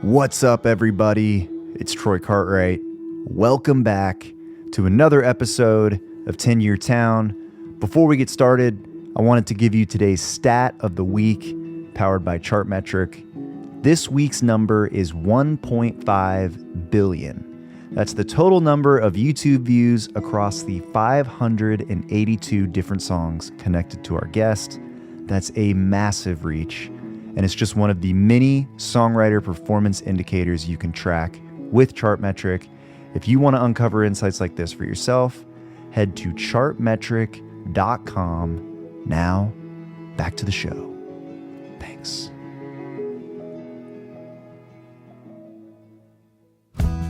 What's up, everybody? It's Troy Cartwright. Welcome back to another episode of 10 Year Town. Before we get started, I wanted to give you today's stat of the week, powered by Chartmetric. This week's number is 1.5 billion. That's the total number of YouTube views across the 582 different songs connected to our guest. That's a massive reach. And it's just one of the many songwriter performance indicators you can track with Chartmetric. If you want to uncover insights like this for yourself, head to chartmetric.com. Now, back to the show. Thanks.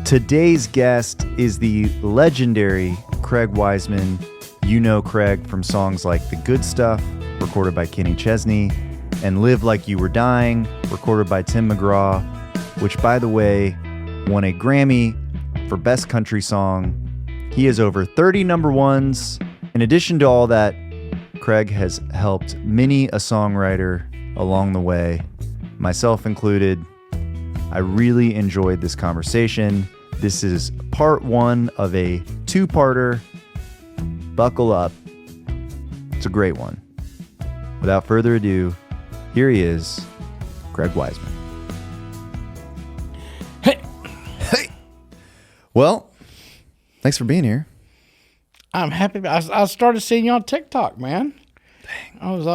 Today's guest is the legendary Craig Wiseman. You know Craig from songs like The Good Stuff, recorded by Chesney, and Live Like You Were Dying, recorded by Tim McGraw, which, by the way, won a Grammy for Best Country Song. He has over 30 number ones. In addition to all that, Craig has helped many a songwriter along the way, myself included. I really enjoyed this conversation. This is part one of a two-parter. Buckle up. It's a great one. Without further ado, here he is, Craig Wiseman. Hey. Well, thanks for being here. I'm happy. I started seeing you on TikTok, man. Dang. I was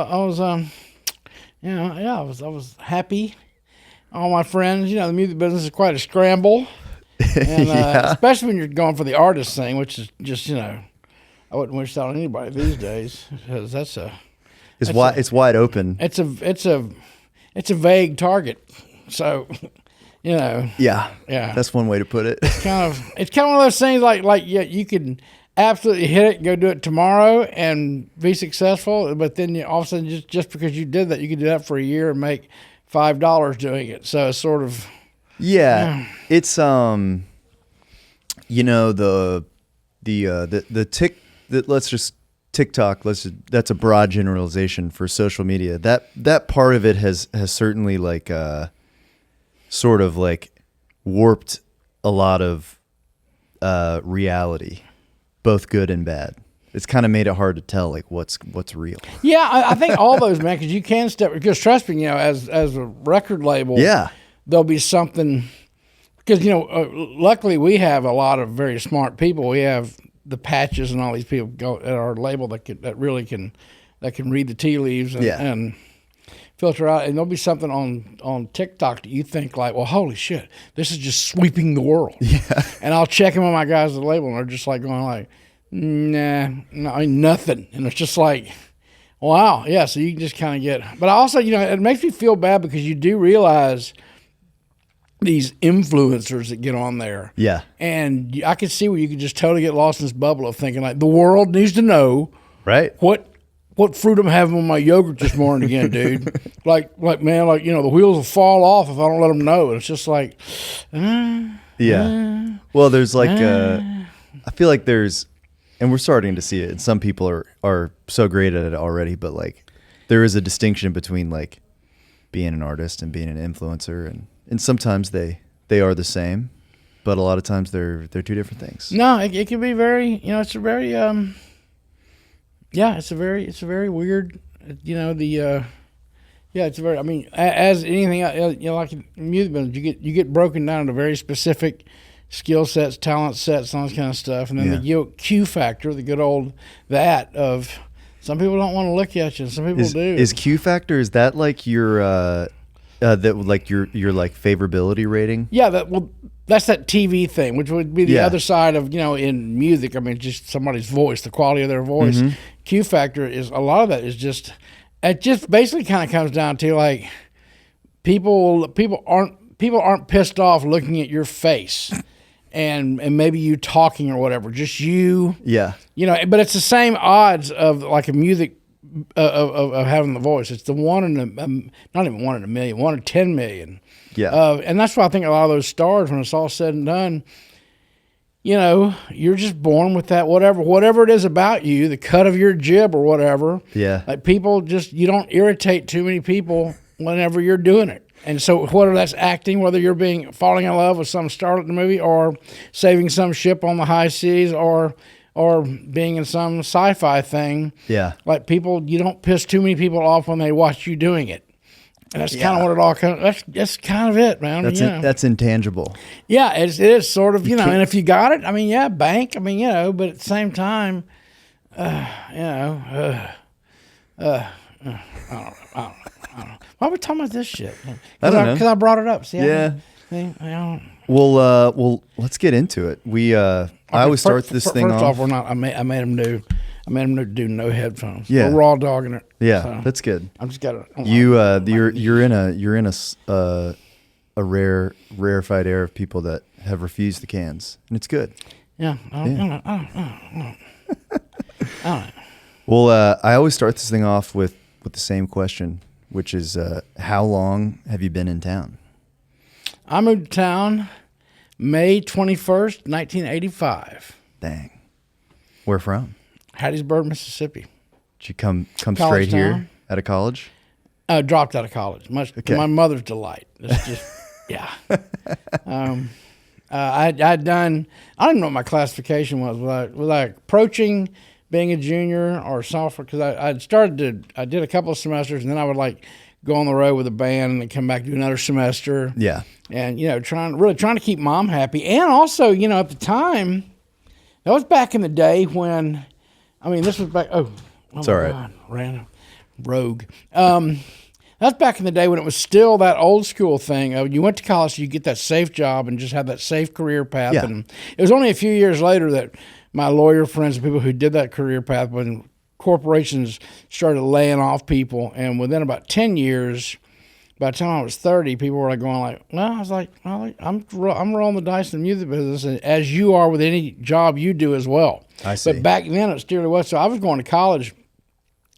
happy. All my friends, the music business is quite a scramble. And Yeah. especially when you're going for the artist thing, which is just, I wouldn't wish that on anybody these days, because It's wide open. it's a vague target. So, Yeah. That's one way to put it. it's kind of one of those things like you can absolutely hit it and go do it tomorrow and be successful, but then all of a sudden just because you did that, you can do that for a year and make $5 doing it. So it's sort of it's TikTok, that's a broad generalization for social media. That part of it has certainly sort of warped a lot of reality, both good and bad. It's kind of made it hard to tell what's real. Yeah, I think all those, man, because you can because trust me, as a record label, there'll be something, because luckily we have a lot of very smart people. We have the Patches and all these people go at our label that can read the tea leaves and filter out, and there'll be something on TikTok that you think well, holy shit, this is just sweeping the world. Yeah. And I'll check in with my guys at the label, and they're just going nah, no, nothing. And it's just wow, yeah. So you can just kind of get, but also it makes me feel bad because you do realize these influencers that get on there. Yeah. And I could see where you could just totally get lost in this bubble of thinking the world needs to know right what fruit I'm having with my yogurt this morning again, dude. Man, the wheels will fall off if I don't let them know. And it's just well, there's I feel like there's, and we're starting to see it, and some people are so great at it already, but there is a distinction between being an artist and being an influencer, and sometimes they are the same, but a lot of times they're two different things. No, it can be very, it's a very, it's a very weird, it's very, as anything, like in music business, you get broken down into very specific skill sets, talent sets, all this kind of stuff, and then the Q factor, the good old of some people don't want to look at you, and some people do. Is Q factor, is that your your favorability rating? Yeah, that's that TV thing, which would be the other side of in music. Just somebody's voice, the quality of their voice. Mm-hmm. Q factor is a lot of that is just basically kind of comes down to people aren't pissed off looking at your face. And maybe you talking or whatever, just you. Yeah. But it's the same odds of a music of having the voice. It's the not even 1 in a million, 1 in 10 million. Yeah. And that's why I think a lot of those stars, when it's all said and done, you're just born with that whatever it is about you, the cut of your jib or whatever. Yeah. People you don't irritate too many people whenever you're doing it. And so whether that's acting, whether you're falling in love with some starlet in the movie, or saving some ship on the high seas, or being in some sci-fi thing. Yeah. Like you don't piss too many people off when they watch you doing it. And that's kind of what it all that's kind of it, man. That's intangible. Yeah, it is sort of, and if you got it, bank, but at the same time, I don't know. Why are we talking about this shit? I don't know. Because I brought it up. See, yeah. Well, let's get into it. I always start this thing off. First off, we're not. I made him do no headphones. Yeah, we're raw dogging it. Yeah, so that's good. I'm just gotta. You're in a rarefied era of people that have refused the cans, and it's good. Yeah. I don't know. Well, I always start this thing off with the same question, which is, how long have you been in town? I moved to town May 21st, 1985. Dang. Where from? Hattiesburg, Mississippi. Did you come College straight town. here out of college? Dropped out of college. To my mother's delight. It's just, yeah. I'd done, I don't know what my classification was. Was I approaching being a junior or sophomore? Because I did a couple of semesters, and then I would go on the road with a band and then come back, do another semester. Yeah. And, trying to keep mom happy. And also, at the time, that was back in the day when, this was back, it's all right. God, random rogue. That's back in the day when it was still that old school thing of you went to college, you get that safe job and just have that safe career path. Yeah. And it was only a few years later that my lawyer friends and people who did that career path, when corporations started laying off people, and within about 10 years, by the time I was 30, people were going well, I was like, well, I'm rolling the dice in the music business, as you are with any job you do as well. I see. But back then it still was. So I was going to college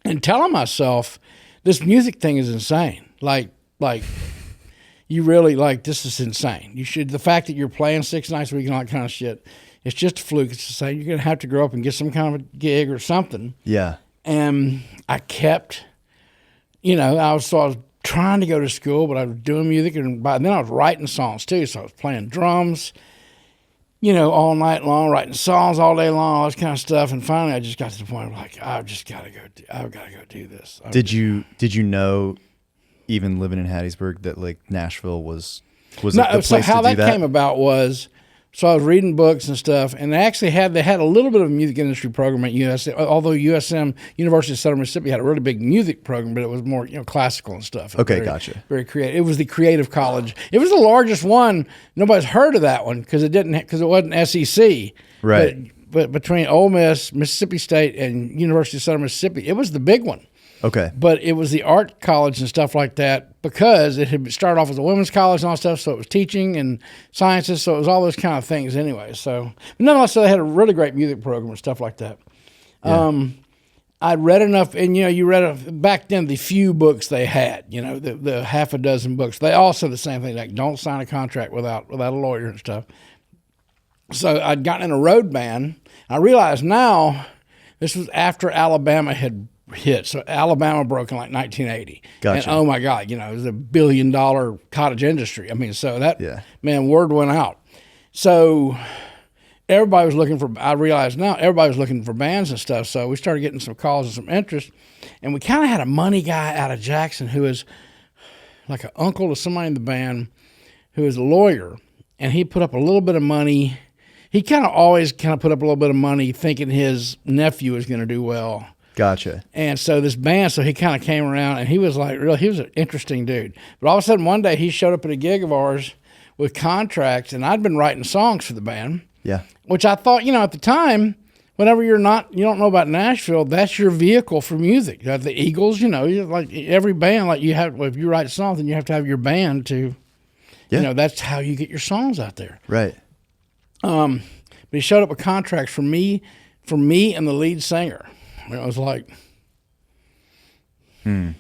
and telling myself, this music thing is insane. You really this is insane. The fact that you're playing 6 nights a week and all that kind of shit, it's just a fluke. It's just saying you're going to have to grow up and get some kind of a gig or something. Yeah. And I kept, I was trying to go to school, but I was doing music, and by then I was writing songs too. So I was playing drums, all night long, writing songs all day long, all this kind of stuff. And finally, I just got to the point of I've got to go do this. Did you know, even living in Hattiesburg, that Nashville was no, a place so how to do that came about was, so I was reading books and stuff, and they actually had a little bit of a music industry program at USM, although USM, University of Southern Mississippi, had a really big music program, but it was more classical and stuff. Okay, gotcha. Very creative. It was the creative college. It was the largest one. Nobody's heard of that one because it wasn't SEC. Right. But between Ole Miss, Mississippi State, and University of Southern Mississippi, it was the big one. Okay. But it was the art college and stuff like that, because it had started off as a women's college and all that stuff, so it was teaching and sciences, so it was all those kind of things anyway. So, but nonetheless, so they had a really great music program and stuff like that. Yeah. I'd read enough, and you read back then the few books they had, the half a dozen books. They all said the same thing, don't sign a contract without a lawyer and stuff. So I'd gotten in a road band. I realized now, this was after Alabama had hit. So Alabama broke in 1980. Gotcha. And oh my God, it was $1 billion cottage industry. So that, word went out. So everybody was looking for, I realized now, everybody was looking for bands and stuff. So we started getting some calls and some interest. And we kind of had a money guy out of Jackson who was like an uncle to somebody in the band who was a lawyer. And he put up a little bit of money. He always put up a little bit of money thinking his nephew was going to do well. Gotcha. And so this band, so he kind of came around, and he was he was an interesting dude. But all of a sudden one day he showed up at a gig of ours with contracts, and I'd been writing songs for the band. Yeah. Which I thought, at the time, whenever you don't know about Nashville, that's your vehicle for music. You have the Eagles, like every band, you have, if you write songs, then you have to have your band to, that's how you get your songs out there. Right. But he showed up with contracts for me and the lead singer. It was and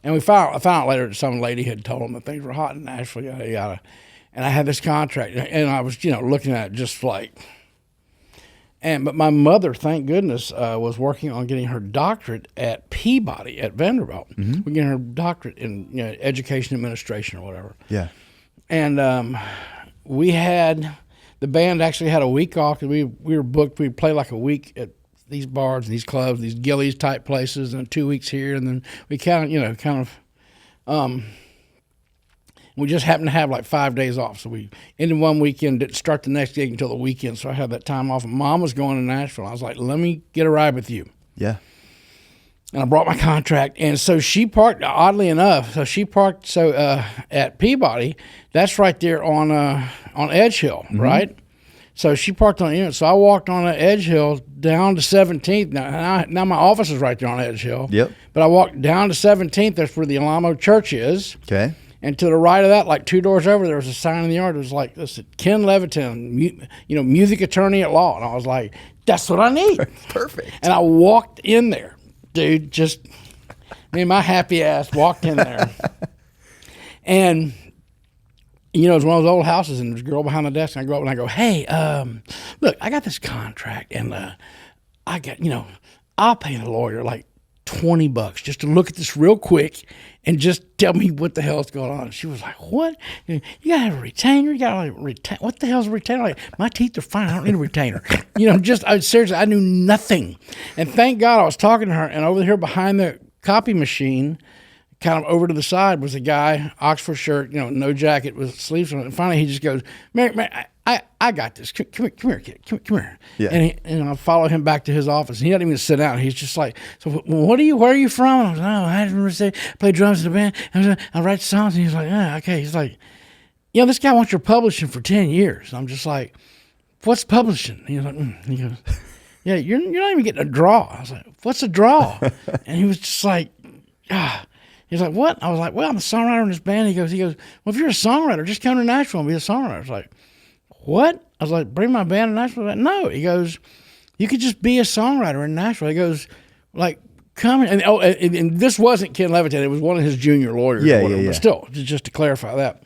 I found out later that some lady had told him that things were hot in Nashville, yada, yada. And I had this contract, and I was, looking at it just But my mother, thank goodness, was working on getting her doctorate at Peabody at Vanderbilt. Mm-hmm. We're getting her doctorate in education administration or whatever. Yeah. And the band actually had a week off because we were booked. We'd play like a week at these bars, these clubs, these Gillies type places, and 2 weeks here, and then we we just happened to have like 5 days off. So we ended one weekend, didn't start the next gig until the weekend. So I had that time off. And Mom was going to Nashville. I was like, let me get a ride with you. Yeah. And I brought my contract. And so she parked, oddly enough, at Peabody, that's right there on Edge Hill, mm-hmm. right? So she parked on the end. So I walked on Edge Hill down to 17th. Now my office is right there on Edge Hill. Yep. But I walked down to 17th. That's where the Alamo Church is. Okay. And to the right of that, like 2 doors over, there was a sign in the yard. It was like, this Ken Levitin, music attorney at law. And I was like, that's what I need. Perfect. And I walked in there, dude, just me and my happy ass walked in there. And, it was one of those old houses, and there's a girl behind the desk. And I go up and I go, hey, look, I got this contract, and I got, I'll pay the lawyer like $20 just to look at this real quick and just tell me what the hell's going on. She was like, what? You gotta have a retainer? You gotta retain? What the hell's a retainer? Like, my teeth are fine. I don't need a retainer. Seriously, I knew nothing. And thank God I was talking to her, and over here behind the copy machine, kind of over to the side, was a guy, Oxford shirt, no jacket with sleeves on it. And finally he just goes, Mary, I got this. Come here, kid. Come here. Yeah. And I follow him back to his office. And he doesn't even sit down. He's just like, so where are you from? I was like, I didn't say, play drums in the band. I write songs. And he's like, okay. He's like, this guy wants your publishing for 10 years. I'm just like, what's publishing? He was like, he goes, yeah, you're not even getting a draw. I was like, what's a draw? And he was just like, He's like, what? I was like, well, I'm a songwriter in this band. He goes, well, if you're a songwriter, just come to Nashville and be a songwriter. I was like, what? I was like, bring my band to Nashville? Like, no. He goes, you could just be a songwriter in Nashville. He goes, like, come in. And this wasn't Ken Levitin. It was one of his junior lawyers. Yeah. But still, just to clarify that.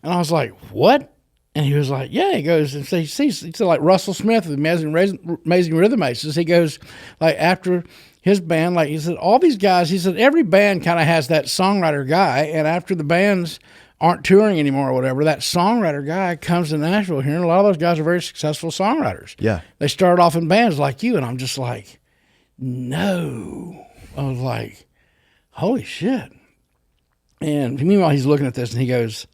And I was like, what? And he was like, yeah. He goes, and so he said, like Russell Smith with Amazing Rhythm Aces. He goes, like, after his band, like he said, all these guys, he said, every band kind of has that songwriter guy. And after the bands aren't touring anymore or whatever, that songwriter guy comes to Nashville here, and a lot of those guys are very successful songwriters. Yeah. They started off in bands like you, and I'm just like, no. I was like, holy shit. And meanwhile, he's looking at this, and he goes,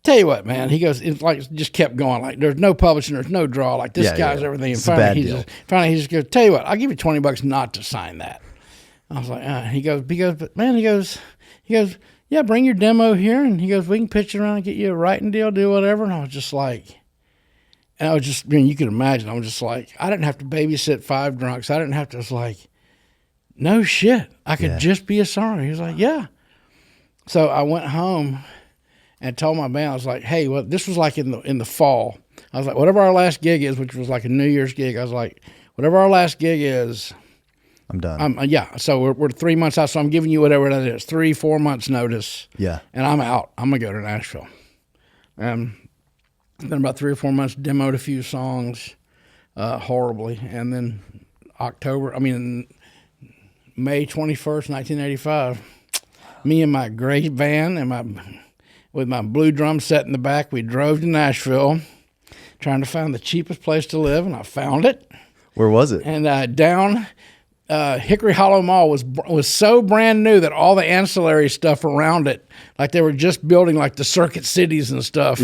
tell you what, man. He goes, it's like, just kept going. Like, there's no publishing, there's no draw. Like, this guy's everything. And finally, he just goes, tell you what, I'll give you $20 not to sign that. I was like, he goes, but man, he goes, yeah, bring your demo here. And he goes, we can pitch it around and get you a writing deal, do whatever. And I was just like, you could imagine, I was just like, I didn't have to babysit 5 drunks. I didn't have to, it's like, no shit. I could just be a songwriter. He was like, yeah. So I went home and told my band, I was like, hey, well, this was like in the fall. I was like, whatever our last gig is, which was like a New Year's gig, I was like, whatever our last gig is, I'm done. So we're 3 months out, so I'm giving you whatever that is, 3-4 months notice. Yeah. And I'm out. I'm going to go to Nashville. It's been about 3 or 4 months, demoed a few songs horribly. And then May 21st, 1985, me and my gray van with my blue drum set in the back, we drove to Nashville trying to find the cheapest place to live, and I found it. Where was it? And down Hickory Hollow Mall was so brand new that all the ancillary stuff around it, like they were just building like the circuit cities and stuff,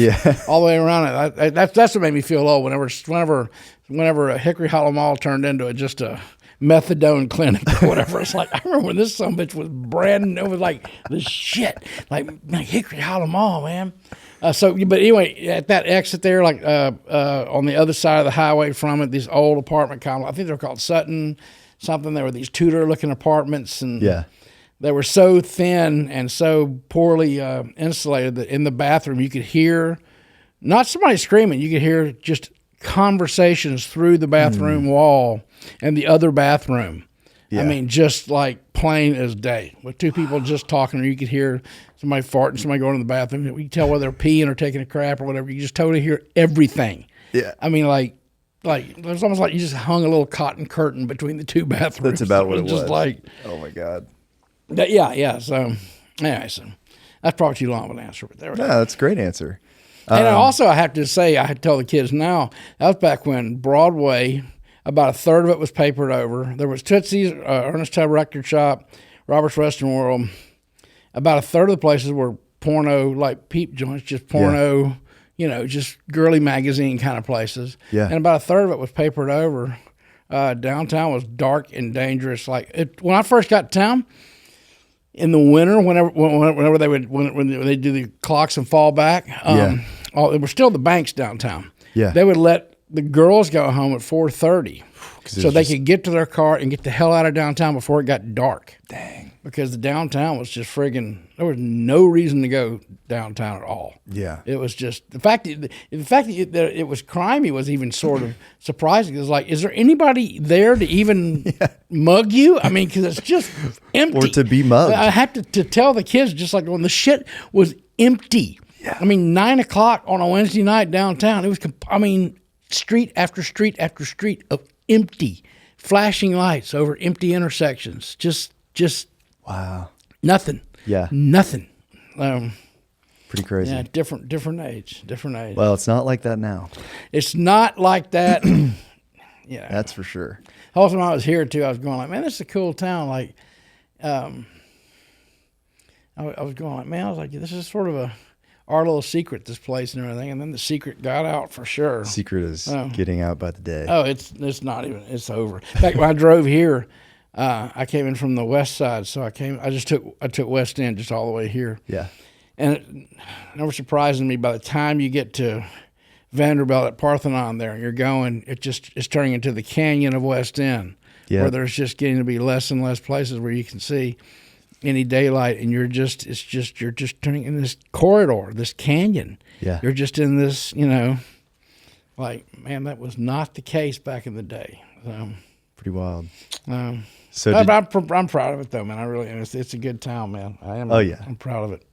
all the way around it. That's what made me feel old. Whenever a Hickory Hollow Mall turned into just a methadone clinic or whatever. It's like, I remember when this sumbitch was brand new. It was like the shit, like Hickory Hollow Mall, man. But anyway, at that exit there, like on the other side of the highway from it, these old apartment complexes, I think they're called Sutton something. There were these Tudor-looking apartments, and they were so thin and so poorly insulated that in the bathroom you could hear, not somebody screaming, you could hear just conversations through the bathroom wall and the other bathroom. I mean, just like plain as day, with 2 people just talking, or you could hear somebody farting, somebody going to the bathroom. You can tell whether they're peeing or taking a crap or whatever. You just totally hear everything. Yeah. I mean, like Like, it was almost like you just hung a little cotton curtain between the two bathrooms. That's about what it was. Just like, oh my God. Yeah. So, anyway, so that's probably too long of an answer, but there we go. Yeah, that's a great answer. And also, I have to say, I had to tell the kids now, that was back when Broadway, about a third of it was papered over. There was Tootsie's, Ernest Tubb Record Shop, Robert's Western World. About a third of the places were porno, like peep joints, just porno, just girly magazine kind of places. Yeah. And about a third of it was papered over. Downtown was dark and dangerous. When I first got to town, in the winter, whenever they do the clocks and fall back, it was still the banks downtown. Yeah. They would let the girls go home at 4:30, so they could get to their car and get the hell out of downtown before it got dark. Dang. Because the downtown was just friggin', there was no reason to go downtown at all. Yeah. It was just, the fact that it was crimey was even sort of surprising. It was like, is there anybody there to even mug you? I mean, because it's just empty. Or to be mugged. I had to tell the kids, just like when the shit was empty. Yeah. I mean, 9 o'clock on a Wednesday night downtown, it was, street after street after street of empty, flashing lights over empty intersections. Just wow. Nothing. Yeah. Nothing. Pretty crazy. Yeah, different age. Well, it's not like that now. It's not like that. Yeah. That's for sure. Also, when I was here too, I was going like, man, this is a cool town. Like, I was going like, man, I was like, this is sort of our little secret, this place and everything. And then the secret got out for sure. Secret is getting out by the day. Oh, it's not even, it's over. In fact, when I drove here, I came in from the west side, so I took West End just all the way here. Yeah. And it never surprises me, by the time you get to Vanderbilt at Parthenon there, and you're going, it's turning into the canyon of West End, where there's just getting to be less and less places where you can see any daylight, and you're just turning in this corridor, this canyon. Yeah. You're just in this, like, man, that was not the case back in the day. So, pretty wild. I'm proud of it though, man. I really, it's a good town, man. I am. Oh yeah. I'm proud of it.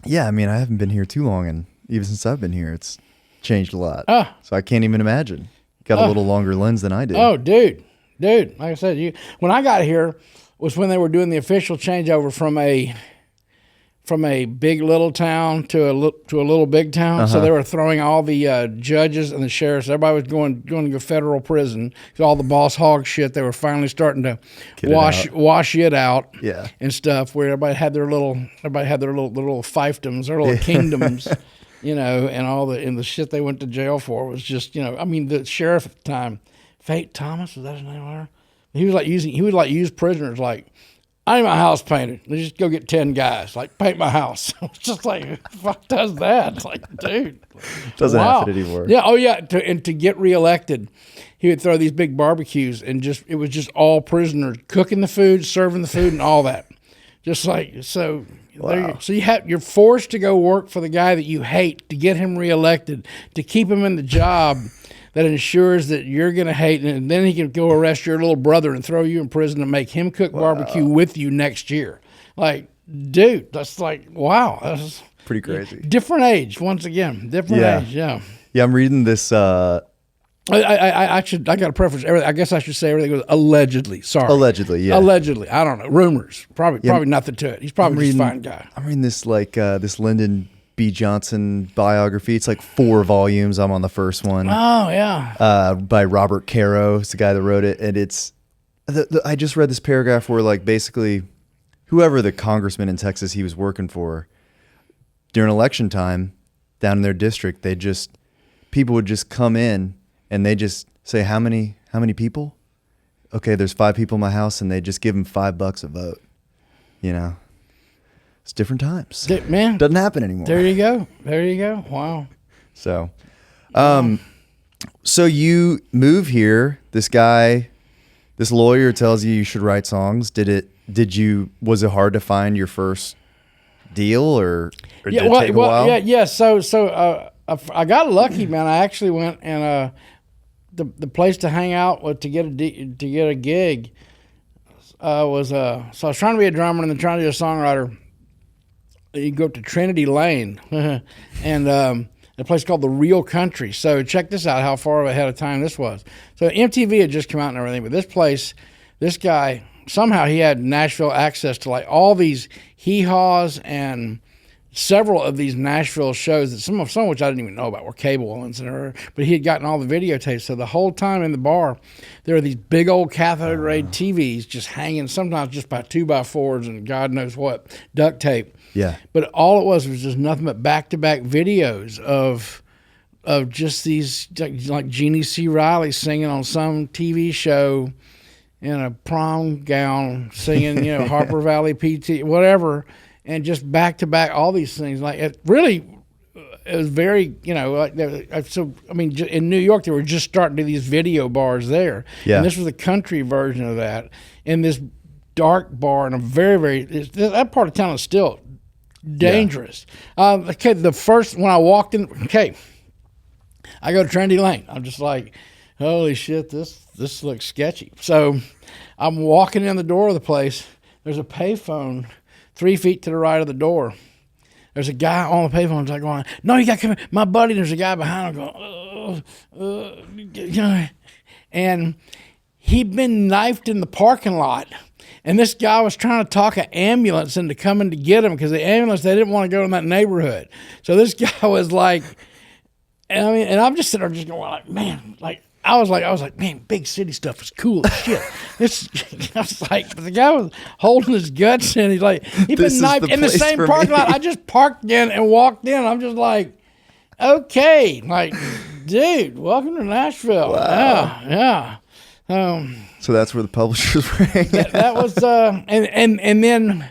Yeah, I mean, I haven't been here too long, and even since I've been here, it's changed a lot. So I can't even imagine. Got a little longer lens than I did. Oh, dude, like I said, when I got here was when they were doing the official changeover from a big little town to a little big town. So they were throwing all the judges and the sheriffs. Everybody was going to federal prison. All the boss hog shit. They were finally starting to wash it out. Yeah. And stuff, where everybody had their little fiefdoms, their little kingdoms, and the shit they went to jail for was just, the sheriff at the time, Fate Thomas, was that his name? He would use prisoners like, I need my house painted. Let's just go get 10 guys. Like, paint my house. It's just like, who the fuck does that? It's like, dude. Doesn't happen anymore. Yeah. Oh, yeah. To get reelected, he would throw these big barbecues, and it was just all prisoners cooking the food, serving the food, and all that. Just like, so. Wow. So you're forced to go work for the guy that you hate to get him reelected, to keep him in the job that ensures that you're going to hate, and then he can go arrest your little brother and throw you in prison and make him cook barbecue with you next year. Like, dude, that's like, wow. That's pretty crazy. Different age, once again. Different age, yeah. Yeah, I'm reading this. I got to preface everything. I guess I should say everything was allegedly. Sorry. Allegedly, yeah. Allegedly. I don't know. Rumors. Probably nothing to it. He's probably just a fine guy. I'm reading this, this Lyndon B. Johnson biography. It's like 4 volumes. I'm on the first one. Oh, yeah. By Robert Caro. It's the guy that wrote it. And it's, I just read this paragraph where basically whoever the congressman in Texas he was working for, during election time down in their district, people would just come in and they just say, how many people? Okay, there's 5 people in my house, and they just give them $5 a vote. It's different times. Man. Doesn't happen anymore. There you go. Wow. So, so you move here. This lawyer tells you should write songs. Was it hard to find your first deal, or did it take a while? Yeah. So I got lucky, man. I actually went, and the place to hang out to get a gig was so I was trying to be a drummer and then trying to be a songwriter. You go up to Trinity Lane, and a place called The Real Country. So check this out, how far ahead of time this was. So MTV had just come out and everything, but this place, this guy, somehow he had Nashville access to like all these hee-haws and several of these Nashville shows that some of which I didn't even know about were cable ones, but he had gotten all the videotapes. So the whole time in the bar, there are these big old cathode ray TVs just hanging, sometimes just by 2x4s and God knows what, duct tape. Yeah. But all it was just nothing but back-to-back videos of just these, like Jeannie C. Riley singing on some TV show in a prom gown, singing, Harper Valley PT, whatever. And just back to back, all these things. Like it really, it was very, so I mean, in New York they were just starting to do these video bars there. Yeah. And this was the country version of that. In this dark bar in a very that part of town is still dangerous. Okay, the first when I walked in, I go to Trendy Lane. I'm just like, holy shit, this looks sketchy. So I'm walking in the door of the place. There's a payphone 3 feet to the right of the door. There's a guy on the payphone like going, no, you got to come here. My buddy, there's a guy behind him going, and he'd been knifed in the parking lot. And this guy was trying to talk an ambulance into coming to get him because the ambulance, they didn't want to go in that neighborhood. So this guy was like, and I'm just sitting there just going like, man, like, I was like, man, big city stuff is cool as shit. I was like, the guy was holding his guts in. He's like, he'd been knifed in the same parking lot I just parked in and walked in. I'm just like, okay, like, dude, welcome to Nashville. Wow. Yeah. So that's where the publishers were hanging out. That was, and then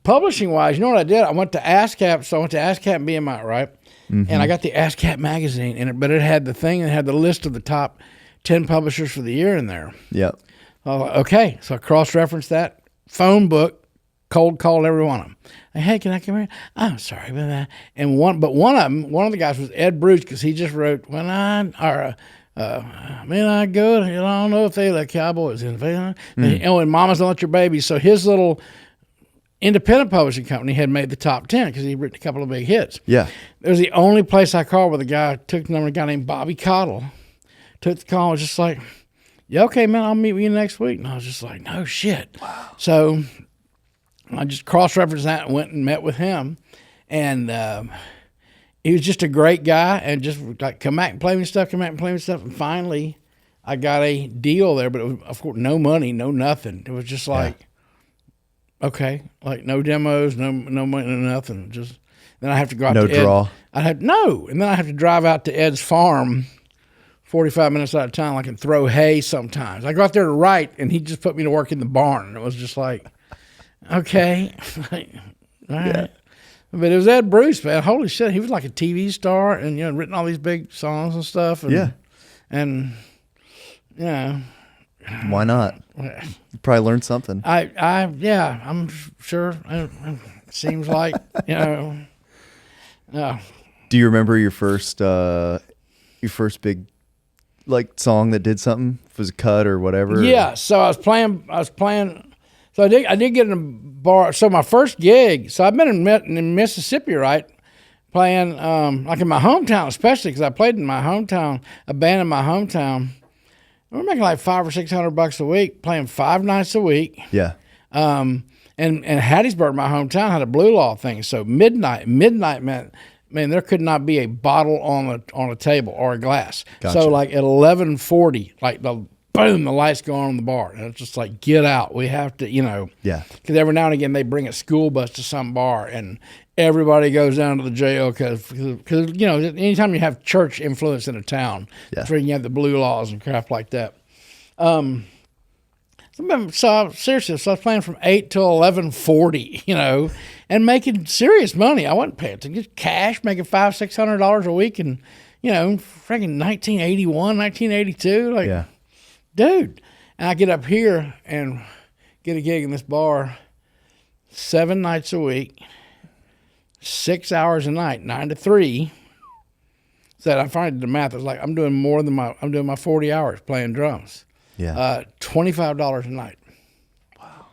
publishing wise, you know what I did? I went to ASCAP. So I went to ASCAP and BMI, right? Mm-hmm. And I got the ASCAP magazine, but it had the thing, and it had the list of the top 10 publishers for the year in there. Yep. Okay, so I cross-referenced that. Phone book, cold called every one of them. Hey, can I come here? I'm sorry about that. And one of the guys was Ed Bruce, because he just wrote, when I go, I don't know if they let cowboys in. And Mama's Don't Let Your Baby. So his little independent publishing company had made the top 10 because he'd written a couple of big hits. Yeah. It was the only place I called where the guy took the number, a guy named Bobby Cottle. Took the call and was just like, yeah, okay, man, I'll meet with you next week. And I was just like, no shit. Wow. So I just cross-referenced that and went and met with him. And he was just a great guy and just like, come back and play me stuff. And finally, I got a deal there, but it was, of course, no money, no nothing. It was just like, okay, like no demos, no money, no nothing. Just then I have to go out to Ed. No draw. And then I have to drive out to Ed's farm 45 minutes out of town. I can throw hay sometimes. I go out there to write, and he just put me to work in the barn. And it was just like, okay, all right. Yeah. But it was Ed Bruce, man. Holy shit, he was like a TV star, and written all these big songs and stuff. And, and why not? You probably learned something. I'm sure. It seems like, Do you remember your first big like song that did something? If it was a cut or whatever? Yeah. So I was playing. So I did get in a bar. So my first gig. So I've been in Mississippi, right? Playing like in my hometown, especially because I played in my hometown, a band in my hometown. We're making like $500 or $600 a week, playing 5 nights a week. Yeah. And Hattiesburg, my hometown, had a blue law thing. So midnight meant, man, there could not be a bottle on a table or a glass. Gotcha. So like at 11:40, like the lights go on in the bar, and it's just like, get out. We have to, Yeah. Because every now and again they bring a school bus to some bar, and everybody goes down to the jail because anytime you have church influence in a town, that's where you have the blue laws and crap like that. So seriously, I was playing from 8 till 11:40, and making serious money. I wasn't paying attention, just cash, making $500-$600 a week, and freaking 1981, 1982, like, dude. And I get up here and get a gig in this bar 7 nights a week. 6 hours a night, 9 to 3. So I finally did the math. It's like I'm doing my 40 hours playing drums. Yeah. $25 a night. Wow.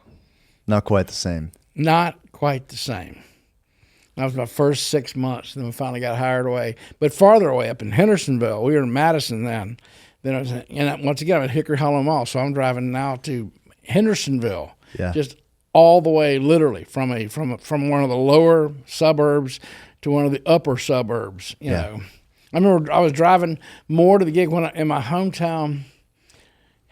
Not quite the same. Not quite the same. That was my first 6 months. And then we finally got hired away. But farther away, up in Hendersonville. We were in Madison then. Then I was, and once again, I'm at Hickory Hollow Mall. So I'm driving now to Hendersonville. Yeah. Just all the way, literally, from one of the lower suburbs to one of the upper suburbs, you know. I remember I was driving more to the gig in my hometown.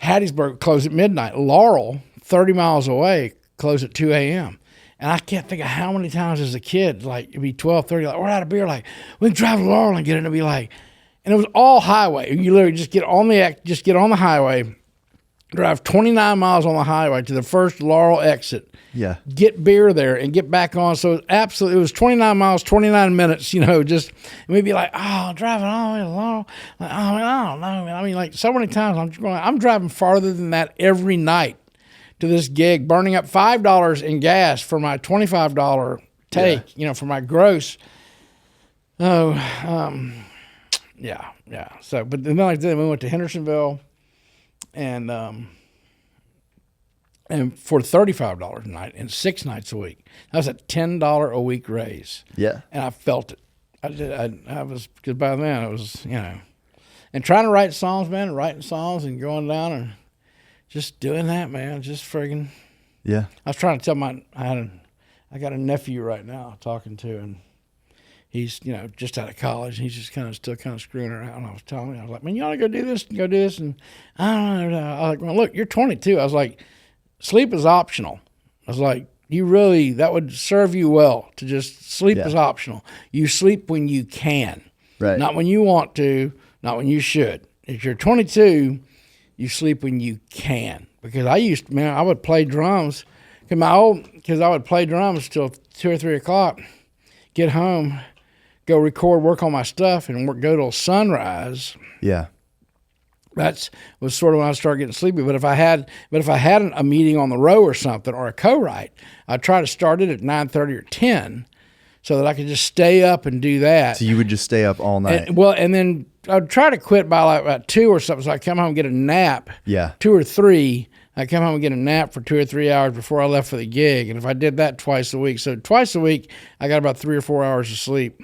Hattiesburg closed at midnight. Laurel, 30 miles away, closed at 2 a.m. And I can't think of how many times as a kid, like, it'd be 12:30, like, we're out of beer, like, we can drive to Laurel and get it, and it'd be like, and it was all highway. You literally just get on the highway, drive 29 miles on the highway to the first Laurel exit. Yeah. Get beer there and get back on. So it was 29 miles, 29 minutes, you know, just, and we'd be like, oh, driving all the way to Laurel. Like, oh, man, I don't know, man. I mean, like, so many times I'm driving farther than that every night to this gig, burning up $5 in gas for my $25 take, you know, for my gross. Oh, yeah. So, but then like then we went to Hendersonville, and for $35 a night and 6 nights a week. That was a $10 a week raise. Yeah. And I felt it. I did. I was, because by then it was, you know, and trying to write songs, man, writing songs and going down and just doing that, man, just friggin'. Yeah. I was trying to tell I got a nephew right now talking to, and he's, you know, just out of college. He's just still screwing around. I was telling him, I was like, man, you ought to go do this and go do this. And I don't know. I was like, well, look, you're 22. I was like, sleep is optional. I was like, that would serve you well to just sleep is optional. You sleep when you can. Right. Not when you want to, not when you should. If you're 22, you sleep when you can. Because I would play drums. Because I would play drums till 2 or 3 o'clock, get home, go record, work on my stuff, and go till sunrise. Yeah. That was sort of when I started getting sleepy. But if I had a meeting on the row or something, or a co-write, I'd try to start it at 9:30 or 10, so that I could just stay up and do that. So you would just stay up all night. And then I'd try to quit by like about 2 or something. So I'd come home and get a nap. Yeah. 2 or 3. I'd come home and get a nap for 2 or 3 hours before I left for the gig. And if I did that twice a week, so twice a week, I got about 3 or 4 hours of sleep.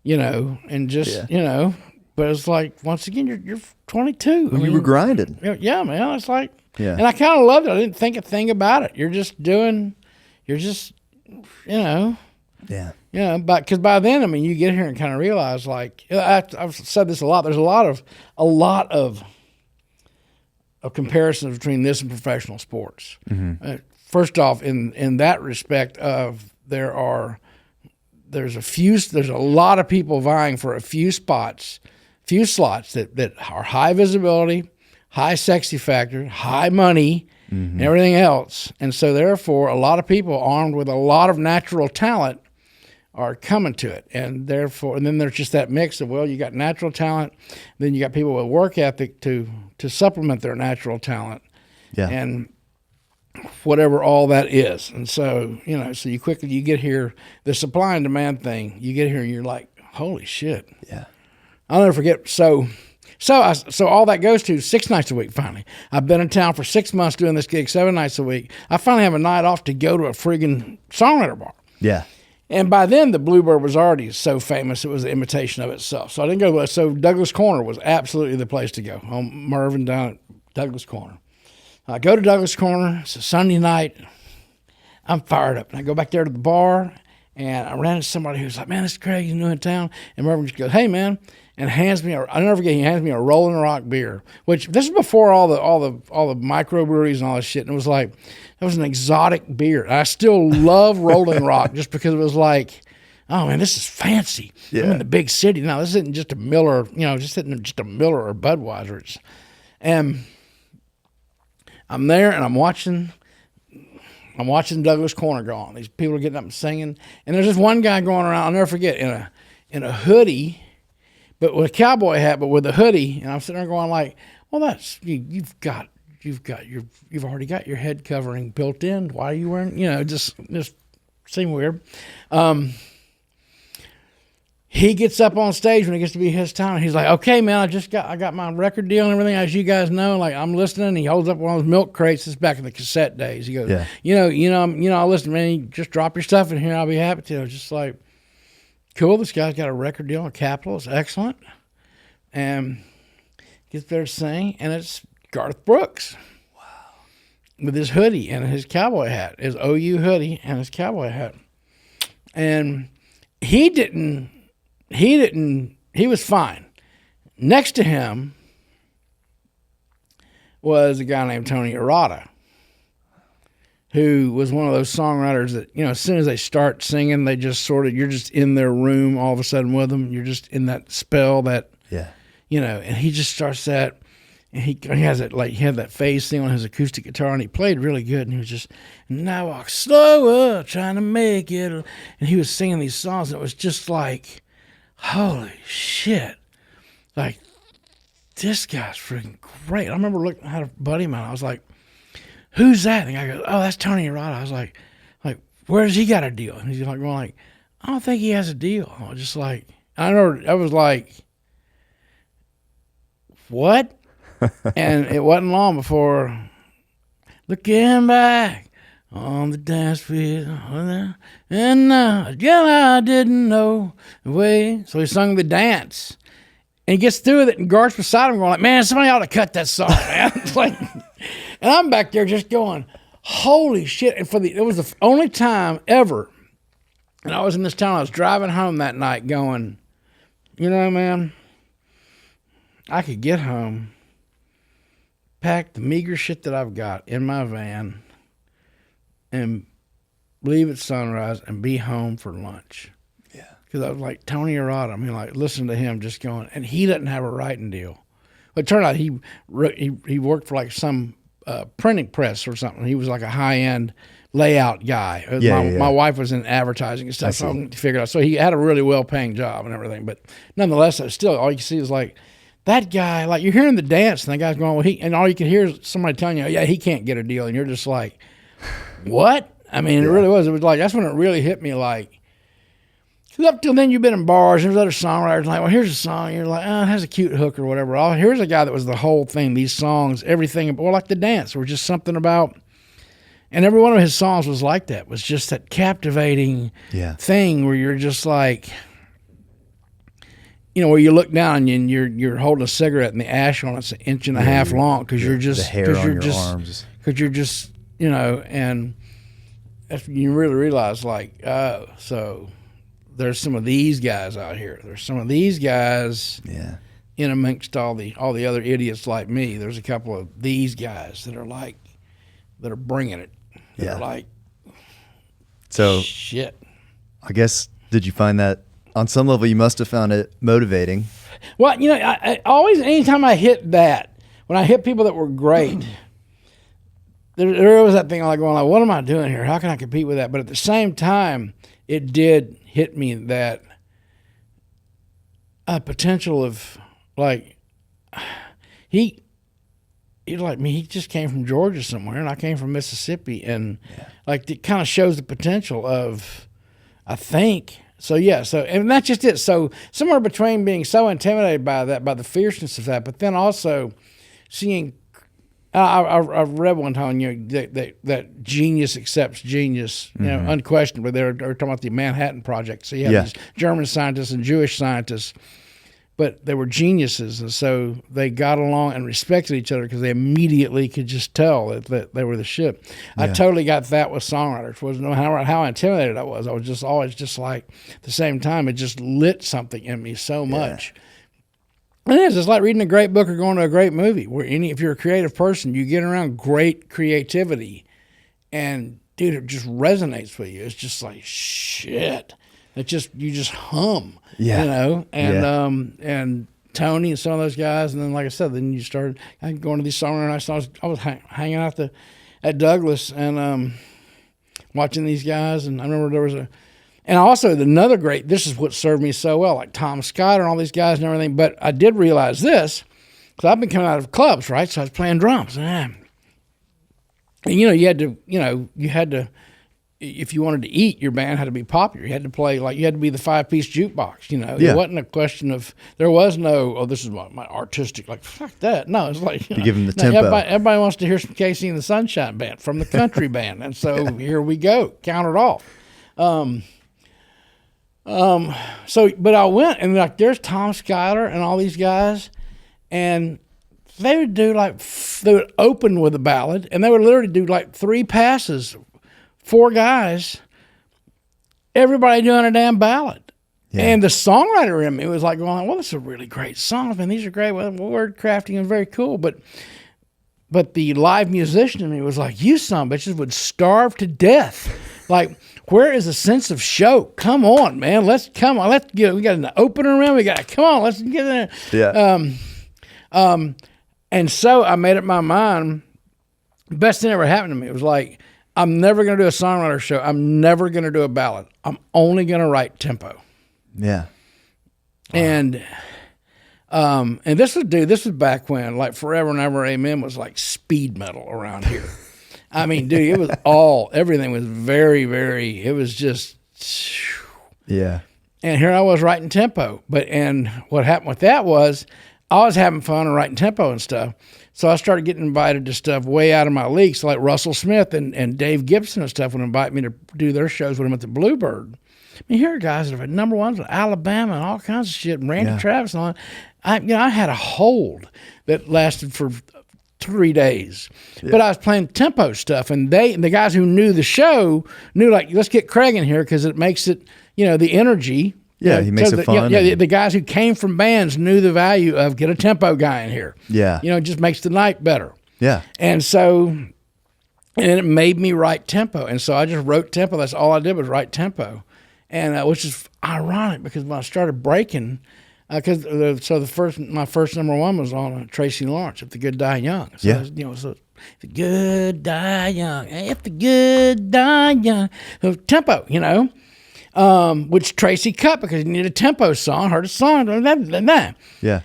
You know, and just you know. But it's like, once again, you're 22. Well, you were grinding. Yeah, man. It's like, and I kind of loved it. I didn't think a thing about it. You're just, you know. Yeah. You know, because by then, I mean, you get here and kind of realize, like, I've said this a lot. There's a lot of comparisons between this and professional sports. Mm-hmm. First off, in that respect there's a lot of people vying for a few slots that are high visibility, high sexy factor, high money, and everything else. And so therefore, a lot of people armed with a lot of natural talent are coming to it. And then there's just that mix of, well, you got natural talent, then you got people with work ethic to supplement their natural talent. Yeah. And whatever all that is. And so, you know, so you get here, the supply and demand thing, you get here and you're like, holy shit. Yeah. I'll never forget. So all that goes to 6 nights a week finally. I've been in town for 6 months doing this gig 7 nights a week. I finally have a night off to go to a friggin' songwriter bar. Yeah. And by then, the Bluebird was already so famous, it was an imitation of itself. So I didn't go. So Douglas Corner was absolutely the place to go. On Mervyn down at Douglas Corner. I go to Douglas Corner. It's a Sunday night. I'm fired up. And I go back there to the bar, and I ran into somebody who's like, man, this is Craig. He's new in town. And Mervyn just goes, hey, man, and hands me, I'll never forget, he hands me a Rolling Rock beer, which this is before all the microbreweries and all this shit. And it was like, it was an exotic beer. I still love Rolling Rock just because it was like, oh man, this is fancy. Yeah. I'm in the big city. Now this isn't just a Miller, just a Miller or Budweiser. And I'm there and I'm watching Douglas Corner go on. These people are getting up and singing. And there's this one guy going around, I'll never forget, in a hoodie, but with a cowboy hat, but with a hoodie. And I'm sitting there going like, well, that's, you've already got your head covering built in. Why are you wearing, just seemed weird. he gets up on stage when it gets to be his time. And he's like, okay, man, I got my record deal and everything, as you guys know. Like, I'm listening. And he holds up one of those milk crates. This is back in the cassette days. He goes, I'll listen, man. You just drop your stuff in here. I'll be happy to. I was just like, cool. This guy's got a record deal on Capitol. It's excellent. And gets there to sing, and it's Garth Brooks. Wow. With his hoodie and his cowboy hat, his OU hoodie and his cowboy hat. And he was fine. Next to him was a guy named Tony Arata, who was one of those songwriters that, as soon as they start singing, they just you're just in their room all of a sudden with them. You're just in that spell that, and he just starts that, and he has it, like, he had that phase thing on his acoustic guitar, and he played really good, and he was just, and I walk slower, trying to make it, and he was singing these songs, and it was just like, holy shit, like, this guy's freaking great. I remember looking at a buddy of mine, I was like, who's that? And the guy goes, oh, that's Tony Arata. I was like, where's he got a deal? And he's like, going like, I don't think he has a deal. I was just like, I was like, what? And it wasn't long before, looking back on the dance field, and I didn't know the way. So he sung the dance, and he gets through with it, and Garth's beside him going like, man, somebody ought to cut that song, man. It's like, and I'm back there just going, holy shit. And it was the only time ever, and I was in this town, I was driving home that night going, man, I could get home, pack the meager shit that I've got in my van, and leave at sunrise and be home for lunch. Yeah. Because I was like, Tony Arata, I mean, like, listen to him just going, and he doesn't have a writing deal. But it turned out he worked for like some printing press or something. He was like a high-end layout guy. My wife was in advertising and stuff, so I figured out. So he had a really well-paying job and everything. But nonetheless, still, all you can see is like, that guy, like, you're hearing the dance, and that guy's going, well, and all you can hear is somebody telling you, yeah, he can't get a deal. And you're just like, what? I mean, it really was. It was like, that's when it really hit me, like, because up till then you've been in bars, there's other songwriters like, well, here's a song. You're like, oh, it has a cute hook or whatever. Oh, here's a guy that was the whole thing, these songs, everything, or like the dance, or just something about, and every one of his songs was like that, was just that captivating thing where you're just like, where you look down and you're holding a cigarette and the ash on it's an inch and a half long because you're just, the hair on your arms. Because you're just, and you really realize, like, so there's some of these guys out here. There's some of these guys in amongst all the other idiots like me. There's a couple of these guys that are bringing it. That are like, so shit. I guess, did you find that on some level you must have found it motivating? Well, I always, anytime I hit that, when I hit people that were great, there was that thing like going like, what am I doing here? How can I compete with that? But at the same time, it did hit me that potential of, like, he's like me. He just came from Georgia somewhere, and I came from Mississippi, and like it kind of shows the potential of, I think. So and that's just it. So somewhere between being so intimidated by that, by the fierceness of that, but then also seeing, I've read one time, that genius accepts genius, unquestionably. They're talking about the Manhattan Project. So you have these German scientists and Jewish scientists, but they were geniuses, and so they got along and respected each other because they immediately could just tell that they were the shit. I totally got that with songwriters. Wasn't know how intimidated I was. I was just always just like, at the same time, it just lit something in me so much. And it is. It's like reading a great book or going to a great movie. Where if you're a creative person, you get around great creativity, and dude, it just resonates with you. It's just like shit. You just hum, and Tony and some of those guys, and then like I said, then you started going to these songwriter nights. I was hanging out at Douglas and watching these guys, and I remember there was and also another great. This is what served me so well, like Tom Scott and all these guys and everything. But I did realize this because I've been coming out of clubs, right? So I was playing drums, and you had to if you wanted to eat, your band had to be popular. You had to play you had to be the 5-piece jukebox. It wasn't a question of there was no this is my artistic fuck that. No, it's like you give them the tempo. Everybody wants to hear some Casey and the Sunshine Band from the country band, and so here we go, count it off. But I went and there's Tom Schuyler and all these guys, and they would do they would open with a ballad, and they would literally do 3 passes, 4 guys, everybody doing a damn ballad. Yeah. And the songwriter in me was going, well, this is a really great song. Man, these are great word crafting and very cool. But the live musician in me was you son of bitches would starve to death. Where is the sense of show? Come on, man. Let's get. We got an opener round. Let's get in there. Yeah. And so I made up my mind. The best thing ever happened to me. It was I'm never going to do a songwriter show. I'm never going to do a ballad. I'm only going to write tempo. Yeah. Wow. And this was back when Forever and Ever Amen was speed metal around here. I mean, dude, it was everything was very, very, it was just. Yeah. And here I was writing tempo. And what happened with that was I was having fun and writing tempo and stuff. So I started getting invited to stuff way out of my league. So Russell Smith and Dave Gibson and stuff would invite me to do their shows with them at the Bluebird. I mean, here are guys that have had number ones with Alabama and all kinds of shit, and Randy Travis and all that. I had a hold that lasted for 3 days. Yeah. But I was playing tempo stuff, and the guys who knew the show knew let's get Craig in here because it makes it, the energy. Yeah, he makes it fun. The guys who came from bands knew the value of get a tempo guy in here. Yeah. It just makes the night better. Yeah. And so, and it made me write tempo. And so I just wrote tempo. That's all I did was write tempo. And which is ironic because when I started breaking, my first number one was on Tracy Lawrence, If the Good Die Young. So if the good die young, if the good die young, so tempo, which Tracy cut because he needed a tempo song, heard a song, yeah.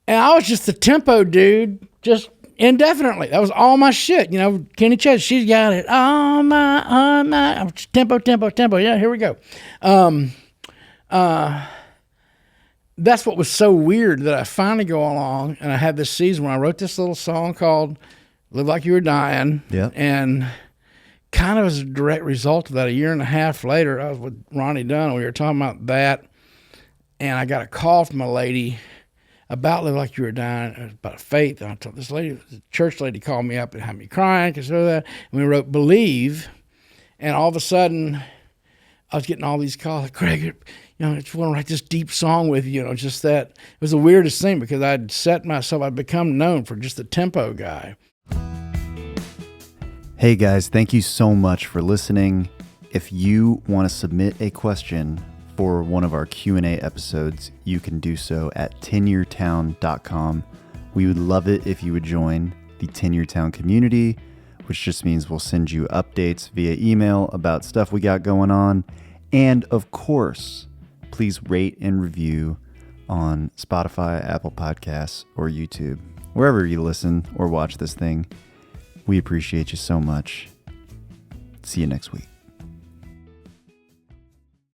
And I was just the tempo dude, just indefinitely. That was all my shit. Kenny Chesney, she's got it. All my tempo. Yeah, here we go. That's what was so weird that I finally go along and I had this season where I wrote this little song called Live Like You Were Dying. Yeah. And kind of as a direct result of that, a year and a half later, I was with Ronnie Dunn and we were talking about that. And I got a call from a lady about Live Like You Were Dying. It was about faith. And I told this lady, the church lady called me up and had me crying because of that. And we wrote Believe. And all of a sudden, I was getting all these calls. Craig, I just want to write this deep song with you. Just that. It was the weirdest thing because I'd become known for just the tempo guy. Hey guys, thank you so much for listening. If you want to submit a question for one of our Q&A episodes, you can do so at tenuretowne.com. We would love it if you would join the Tenuretown community, which just means we'll send you updates via email about stuff we got going on. And of course, please rate and review on Spotify, Apple Podcasts, or YouTube. Wherever you listen or watch this thing, we appreciate you so much. See you next week.